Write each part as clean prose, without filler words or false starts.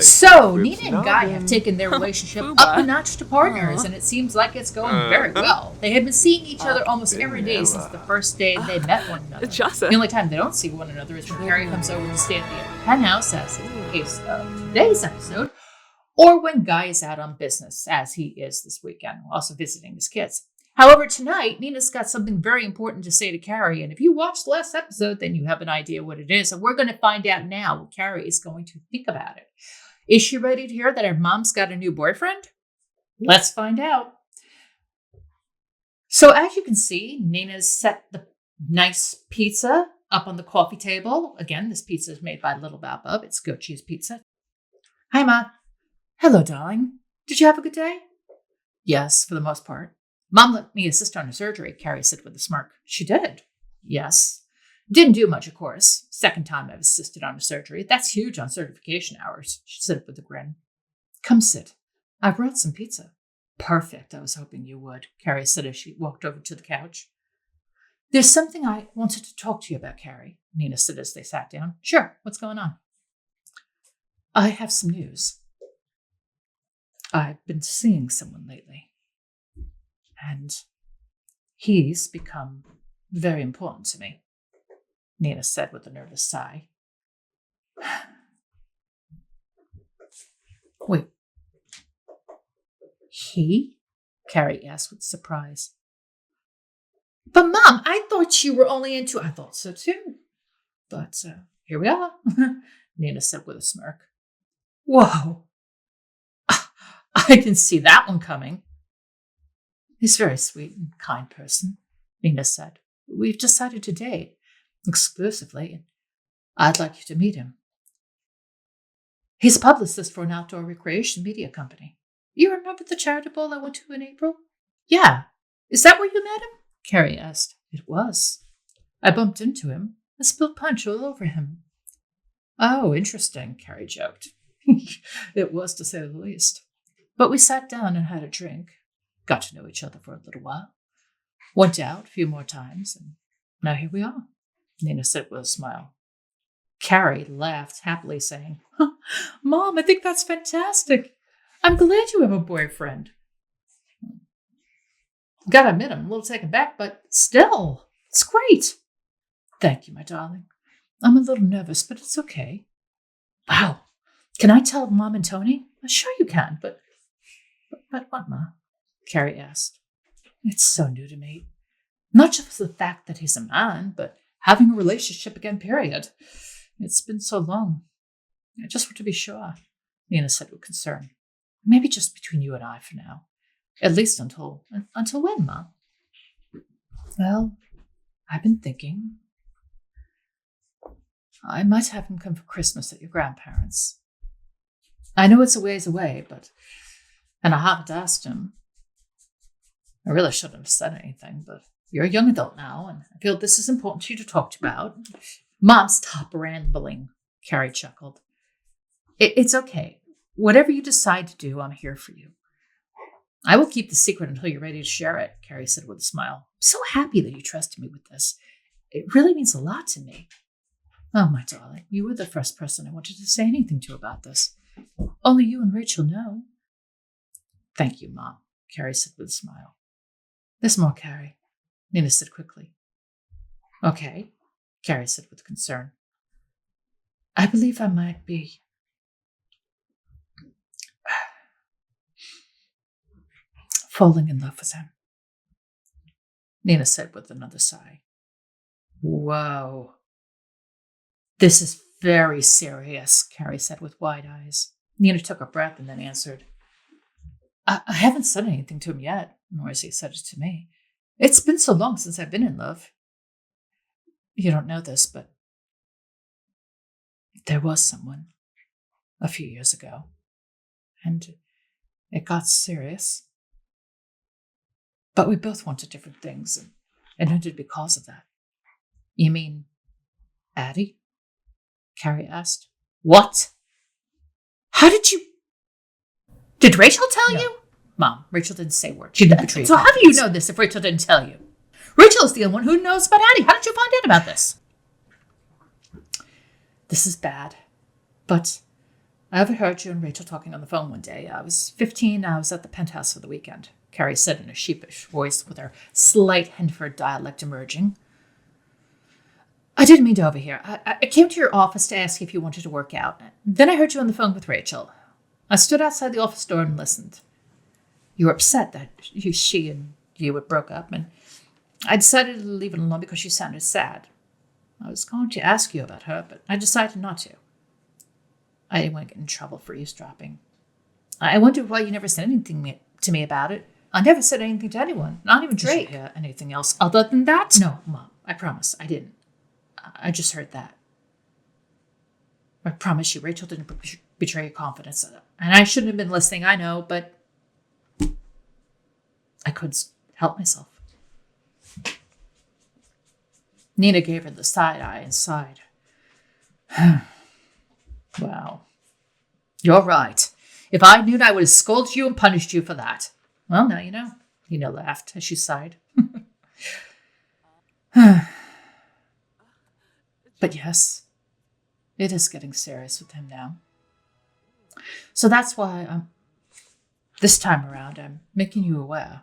So, Nina and Guy have taken their relationship up a notch to partners, Aw. and it seems like it's going very well. They have been seeing each other almost every day since the first day they met one another. Jasa. The only time they don't see one another is when Carrie comes over to stay at the penthouse, as is the case of today's episode, or when Guy is out on business, as he is this weekend, also visiting his kids. However, tonight, Nina's got something very important to say to Carrie, and if you watched the last episode, then you have an idea what it is, and we're going to find out now what Carrie is going to think about it. Is she ready to hear that her mom's got a new boyfriend? Let's find out. So as you can see, Nina's set the nice pizza up on the coffee table. Again, this pizza is made by Little Bab. It's goat cheese pizza. Hi, Ma. Hello, darling. Did you have a good day? Yes, for the most part. Mom let me assist on her surgery, Carrie said with a smirk. She did? Yes. Didn't do much, of course. Second time I've assisted on a surgery. That's huge on certification hours, she said with a grin. Come sit. I brought some pizza. Perfect. I was hoping you would, Carrie said as she walked over to the couch. There's something I wanted to talk to you about, Carrie, Nina said as they sat down. Sure. What's going on? I have some news. I've been seeing someone lately, and he's become very important to me, Nina said with a nervous sigh. Wait. He? Carrie asked with surprise. But Mom, I thought you were only into... I thought so too. But here we are, Nina said with a smirk. Whoa. I didn't see that one coming. He's a very sweet and kind person, Nina said. We've decided to date exclusively, and I'd like you to meet him. He's a publicist for an outdoor recreation media company. You remember the charity ball I went to in April? Yeah. Is that where you met him? Carrie asked. It was. I bumped into him. I spilled punch all over him. Oh, interesting, Carrie joked. It was, to say the least. But we sat down and had a drink. Got to know each other for a little while. Went out a few more times, and now here we are, Nina said with a smile. Carrie laughed happily, saying, Mom, I think that's fantastic. I'm glad you have a boyfriend. Gotta admit, I'm a little taken back, but still, it's great. Thank you, my darling. I'm a little nervous, but it's okay. Wow. Can I tell Mom and Tony? Sure you can, but what, Ma? Carrie asked. It's so new to me. Not just the fact that he's a man, but having a relationship again, period. It's been so long. I just want to be sure, Nina said with concern. Maybe just between you and I for now. At least until when, Ma? Well, I've been thinking. I might have him come for Christmas at your grandparents'. I know it's a ways away, and I haven't asked him. I really shouldn't have said anything, but you're a young adult now, and I feel this is important to you to talk about. Mom, stop rambling, Carrie chuckled. It's okay. Whatever you decide to do, I'm here for you. I will keep the secret until you're ready to share it, Carrie said with a smile. I'm so happy that you trusted me with this. It really means a lot to me. Oh, my darling, you were the first person I wanted to say anything to about this. Only you and Rachel know. Thank you, Mom, Carrie said with a smile. There's more, Carrie, Nina said quickly. Okay, Carrie said with concern. I believe I might be falling in love with him, Nina said with another sigh. Whoa. This is very serious, Carrie said with wide eyes. Nina took a breath and then answered. I haven't said anything to him yet, nor has he said it to me. It's been so long since I've been in love. You don't know this, but there was someone a few years ago, and it got serious. But we both wanted different things, and it ended because of that. You mean Addie? Carrie asked. What? How did you... Did Rachel tell you? Mom, Rachel didn't say a word. She didn't betray you. So how do you know this if Rachel didn't tell you? Rachel is the only one who knows about Addie. How did you find out about this? This is bad, but I overheard you and Rachel talking on the phone one day. I was 15. I was at the penthouse for the weekend, Carrie said in a sheepish voice with her slight Henford dialect emerging. I didn't mean to overhear. I came to your office to ask if you wanted to work out. Then I heard you on the phone with Rachel. I stood outside the office door and listened. You were upset that she and you had broke up, and I decided to leave it alone because you sounded sad. I was going to ask you about her, but I decided not to. I didn't want to get in trouble for eavesdropping. I wondered why you never said anything to me about it. I never said anything to anyone, not even Drake. Did you hear anything else other than that? No, Mom, I promise, I didn't. I just heard that. I promise you, Rachel didn't betray your confidence. And I shouldn't have been listening, I know, but I couldn't help myself. Nina gave her the side eye and sighed. Well, you're right. If I knew, I would have scolded you and punished you for that. Well, now you know. Nina laughed as she sighed. But yes, it is getting serious with him now. So that's why this time around, I'm making you aware.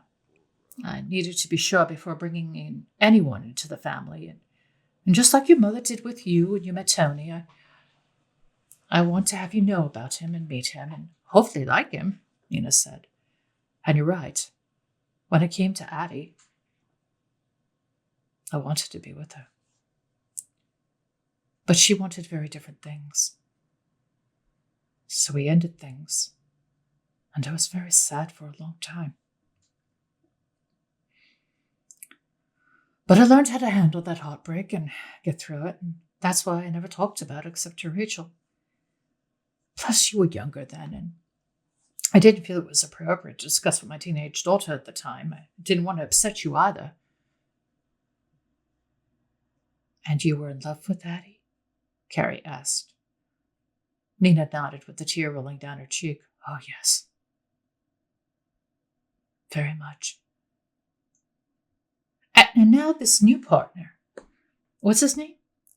I needed to be sure before bringing in anyone into the family. And just like your mother did with you when you met Tony, I want to have you know about him and meet him and hopefully like him, Nina said. And you're right. When it came to Addie, I wanted to be with her. But she wanted very different things. So we ended things. And I was very sad for a long time. But I learned how to handle that heartbreak and get through it. And that's why I never talked about it except to Rachel. Plus, you were younger then, and I didn't feel it was appropriate to discuss with my teenage daughter at the time. I didn't want to upset you either. And you were in love with Addie? Carrie asked. Nina nodded with a tear rolling down her cheek. Oh, yes. Very much. And now this new partner. What's his name?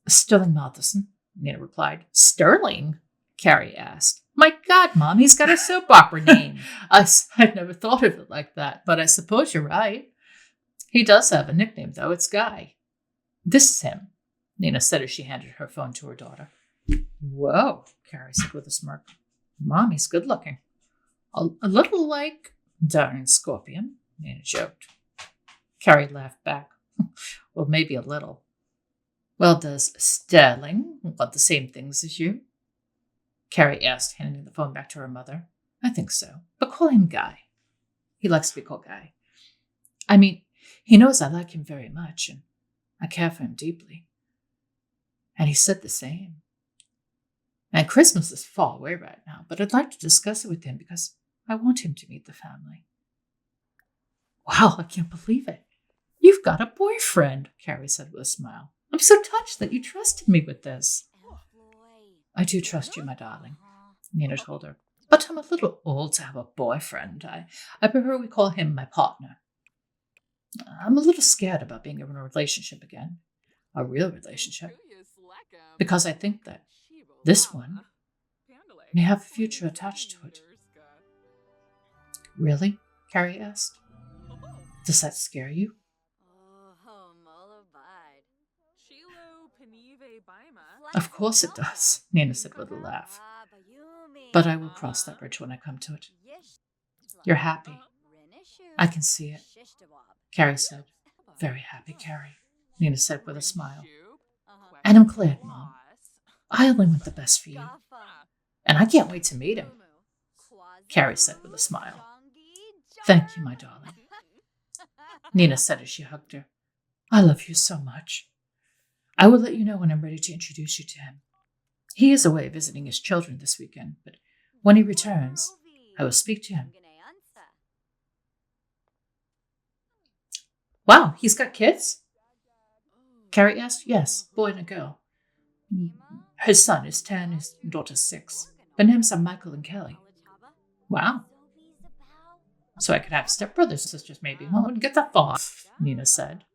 Sterling Matheson, Nina replied. Sterling? Carrie asked. My God, Mom, he's got a soap opera name. I'd never thought of it like that, but I suppose you're right. He does have a nickname, though. It's Guy. This is him, Nina said as she handed her phone to her daughter. Whoa, Carrie said with a smirk. Mommy's good looking. A little like Darren Scorpion, Nina joked. Carrie laughed back. Well, maybe a little. Well, does Sterling want the same things as you? Carrie asked, handing the phone back to her mother. I think so, but call him Guy. He likes to be called Guy. I mean, he knows I like him very much, and I care for him deeply. And he said the same. And Christmas is far away right now, but I'd like to discuss it with him because I want him to meet the family. Wow, I can't believe it. You've got a boyfriend, Carrie said with a smile. I'm so touched that you trusted me with this. I do trust you, my darling, Nina told her. But I'm a little old to have a boyfriend. I prefer we call him my partner. I'm a little scared about being in a relationship again, a real relationship, because I think that this one may have a future attached to it. Really? Carrie asked. Does that scare you? Of course it does, Nina said with a laugh. But I will cross that bridge when I come to it. You're happy. I can see it, Carrie said. Very happy, Carrie, Nina said with a smile. And I'm glad, Mom. I only want the best for you. And I can't wait to meet him, Carrie said with a smile. Thank you, my darling, Nina said as she hugged her. I love you so much. I will let you know when I'm ready to introduce you to him. He is away visiting his children this weekend, but when he returns, I will speak to him. Wow, he's got kids? Carrie asked. Yes, boy and a girl. His son is 10, his daughter's 6. Their names are Michael and Kelly. Wow. So I could have stepbrothers and sisters maybe. Well, I wouldn't get that far, Nina said.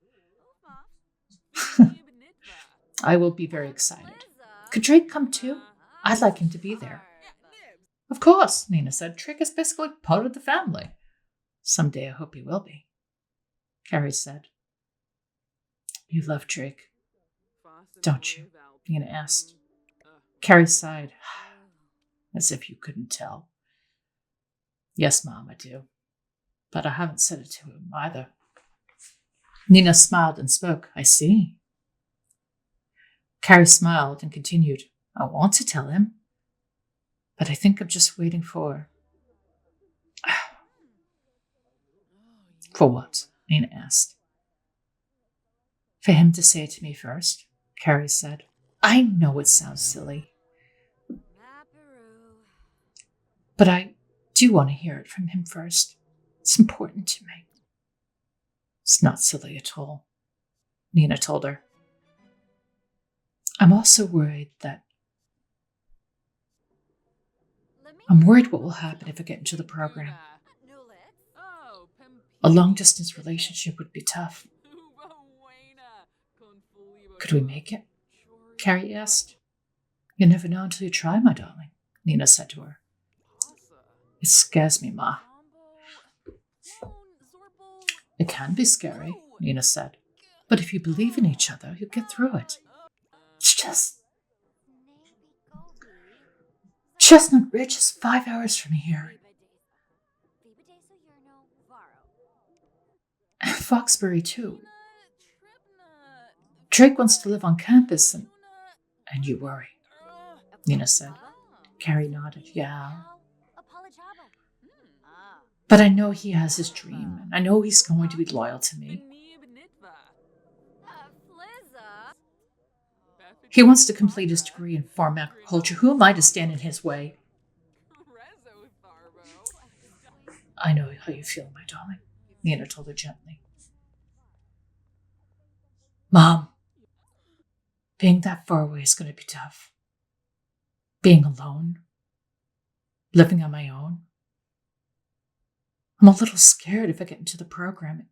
I will be very excited. Could Drake come too? I'd like him to be there. Of course, Nina said. Trick is basically part of the family. Someday I hope he will be, Carrie said. You love Drake, don't you? Nina asked. Carrie sighed, as if you couldn't tell. Yes, Mom, I do. But I haven't said it to him either. Nina smiled and spoke. I see. Carrie smiled and continued. I want to tell him, but I think I'm just waiting for... For what? Nina asked. For him to say it to me first, Carrie said. I know it sounds silly, but I do want to hear it from him first. It's important to me. It's not silly at all, Nina told her. I'm also worried what will happen if I get into the program. A long-distance relationship would be tough. Could we make it? Carrie asked. You never know until you try, my darling, Nina said to her. It scares me, Ma. It can be scary, Nina said. But if you believe in each other, you'll get through it. It's just... Chestnut Ridge is 5 hours from here. And Foxbury, too. Drake wants to live on campus and you worry, Nina said. Carrie nodded. Yeah. But I know he has his dream, and I know he's going to be loyal to me. He wants to complete his degree in farm agriculture. Who am I to stand in his way? I know how you feel, my darling, Nina told her gently. Mom, being that far away is going to be tough. Being alone, living on my own. I'm a little scared if I get into the program,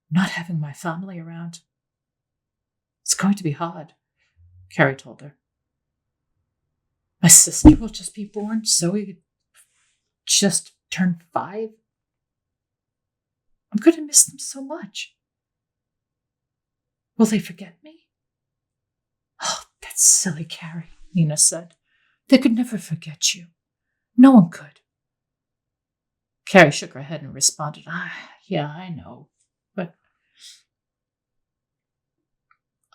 not having my family around. It's going to be hard, Carrie told her. My sister will just be born. Zoe just turned 5. I'm going to miss them so much. Will they forget me? Oh, that's silly, Carrie, Nina said. They could never forget you. No one could. Carrie shook her head and responded, yeah, I know, but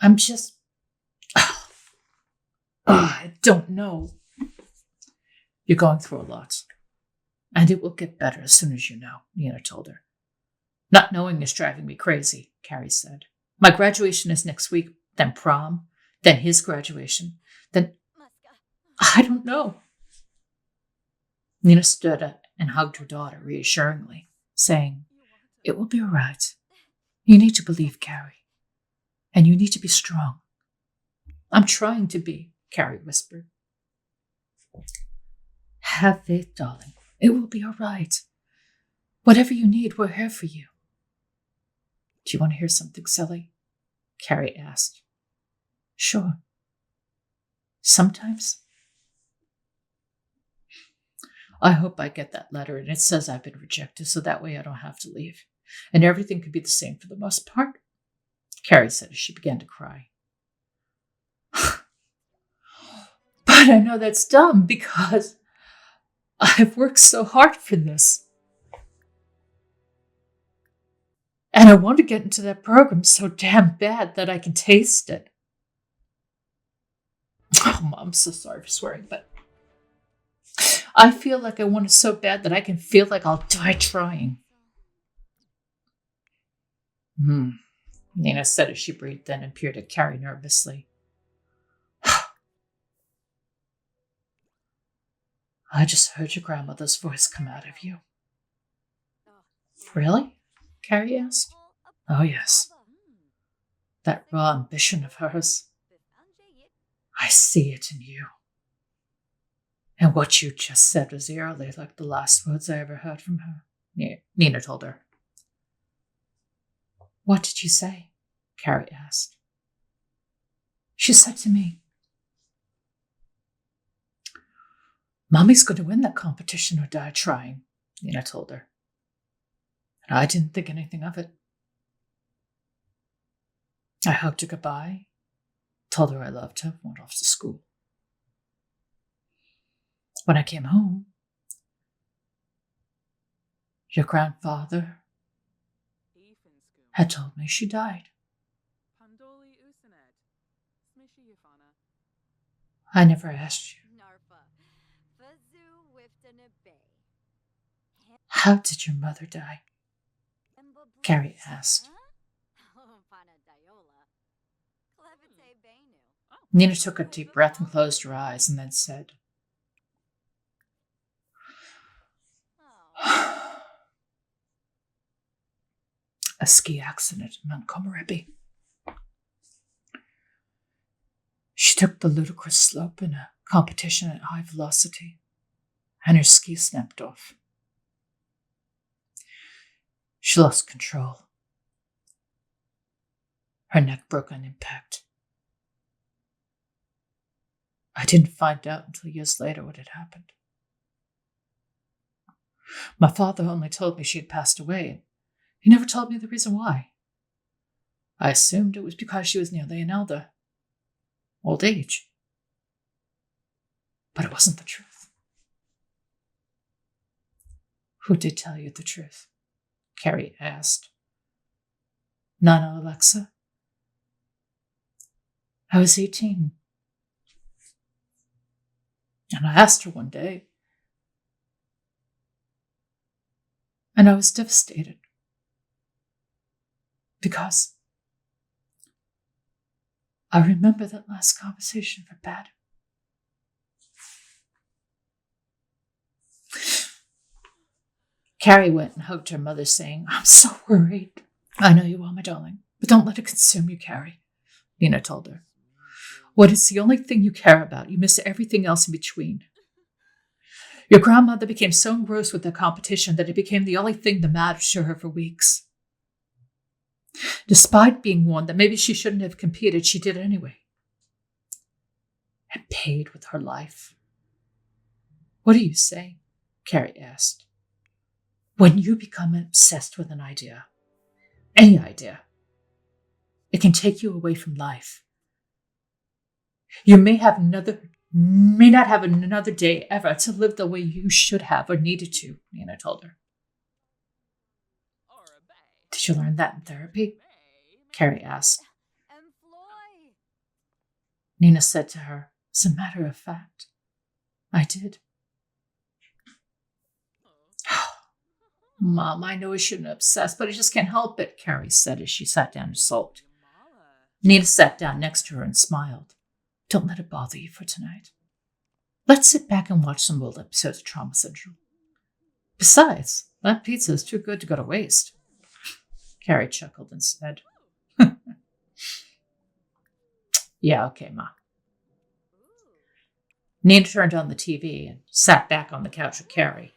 I'm just... I don't know. You're going through a lot, and it will get better as soon as you know, Nina told her. Not knowing is driving me crazy, Carrie said. My graduation is next week, then prom, then his graduation, then... I don't know. Nina stood up and hugged her daughter reassuringly, saying, It will be all right. You need to believe, Carrie, and you need to be strong. I'm trying to be, Carrie whispered. Have faith, darling. It will be all right. Whatever you need, we're here for you. Do you want to hear something silly? Carrie asked. Sure. Sometimes I hope I get that letter and it says I've been rejected, so that way I don't have to leave. And everything could be the same for the most part, Carrie said as she began to cry. But I know that's dumb because I've worked so hard for this. And I want to get into that program so damn bad that I can taste it. Oh, Mom, I'm so sorry for swearing, but I feel like I want it so bad that I can feel like I'll die trying. Nina said as she breathed in and peered at Carrie nervously. I just heard your grandmother's voice come out of you. Really? Carrie asked. Oh, yes. That raw ambition of hers. I see it in you. And what you just said was eerily like the last words I ever heard from her, Nina told her. What did you say? Carrie asked. She said to me, Mommy's going to win that competition or die trying, Nina told her. And I didn't think anything of it. I hugged her goodbye, told her I loved her, went off to school. When I came home, your grandfather had told me she died. I never asked you. How did your mother die? Carrie asked. Nina took a deep breath and closed her eyes and then said, a ski accident in Montgomery. She took the ludicrous slope in a competition at high velocity, and her ski snapped off. She lost control. Her neck broke on impact. I didn't find out until years later what had happened. My father only told me she had passed away. He never told me the reason why. I assumed it was because she was nearly an elder. Old age. But it wasn't the truth. Who did tell you the truth? Carrie asked. Nana Alexa? I was 18. And I asked her one day. And I was devastated. Because I remember that last conversation for bad. Carrie went and hugged her mother, saying, I'm so worried. I know you are, my darling, but don't let it consume you, Carrie, Nina told her. What is the only thing you care about? You miss everything else in between. Your grandmother became so engrossed with the competition that it became the only thing that mattered to her for weeks. Despite being warned that maybe she shouldn't have competed, she did anyway. And paid with her life. What are you saying? Carrie asked. When you become obsessed with an idea, any idea, it can take you away from life. You may not have another day ever to live the way you should have or needed to, Nina told her. Did you learn that in therapy? Carrie asked. Nina said to her, as a matter of fact, I did. Mom, I know I shouldn't obsess, but I just can't help it, Carrie said as she sat down and sulked. Nina sat down next to her and smiled. Don't let it bother you for tonight. Let's sit back and watch some old episodes of Trauma Central. Besides, that pizza is too good to go to waste. Carrie chuckled and said, Yeah, okay, Ma. Nina turned on the TV and sat back on the couch with Carrie.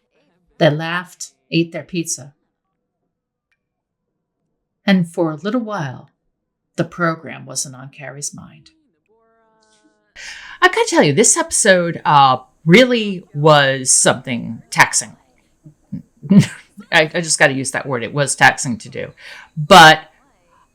They laughed, ate their pizza. And for a little while, the program wasn't on Carrie's mind. I gotta tell you, this episode really was something taxing. I just got to use that word. It was taxing to do. But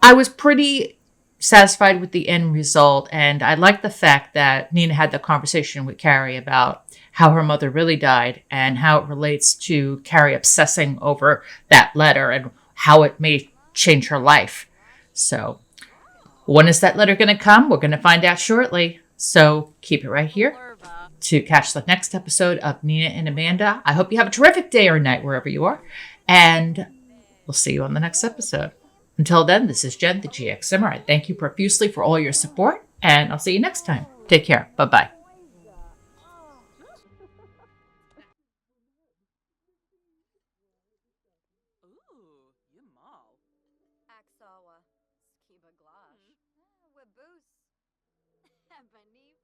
I was pretty satisfied with the end result. And I like the fact that Nina had the conversation with Carrie about how her mother really died and how it relates to Carrie obsessing over that letter and how it may change her life. So when is that letter going to come? We're going to find out shortly. So keep it right here to catch the next episode of Nina and Amanda. I hope you have a terrific day or night wherever you are. And we'll see you on the next episode. Until then, this is Jen, the GXSimmer. I thank you profusely for all your support, and I'll see you next time. Take care. Bye-bye.